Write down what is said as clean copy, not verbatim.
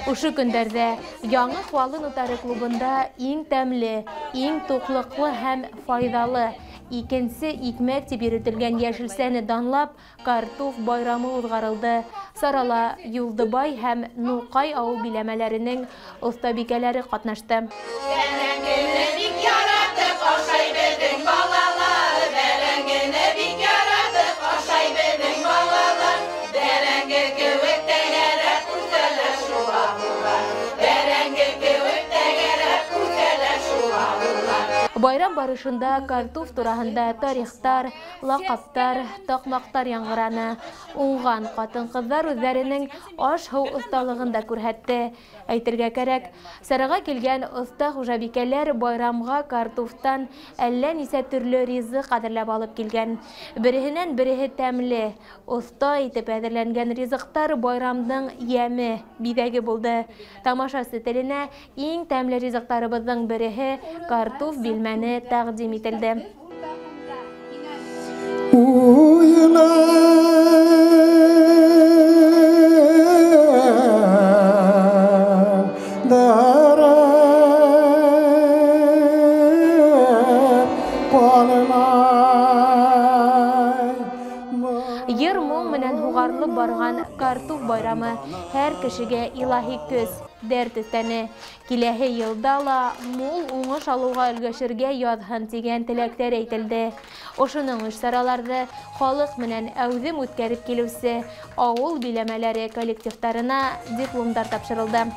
Ушы көндәрдә Яңа Хвалын утары клубында иң тәмле, иң туклыклы һәм файдалы икенсе икмәк дип йөртелгән яшелсәне данлап картуф байрамы узгарылды. Сарала Юлдыбай һәм Нукай авыл биләмәләренең остабикәләре катнашты. Байрам барышында картуф тураһында тарихтар, лақаптар, тақмақтар яңгыраны. Уңган хатын-кызлар үзләренең аш-һыу осталыгын да күрһәтте. Әйтергә кәрәк, сарага килгән оста хуҗабикәләр байрамга картуфтан әллә нисә төрле ризык әзерләп алып килгән. Береһеннән береһе тәмле, оста итеп әзерләнгән ризыктар байрамның яме, биҙәге булды. Тамашасы теленә иң тәмле ризыктарыбызның береһе картуф билмәне тәҡдим ителде. Йыр моң менән һуғарылып барган картуф байрамы һәр кешегә илаһи көс, дәрт өҫтәне. Киләһе йылда ла мул уңыш алыуға өлгәшергә яҙһын тигән теләктәр әйтелде. Ошоноң иш-сараларҙы халыҡ менән әүҙем үткәреп килеүсе ауыл биләмәләре коллективтарына дипломдар тапшырылды.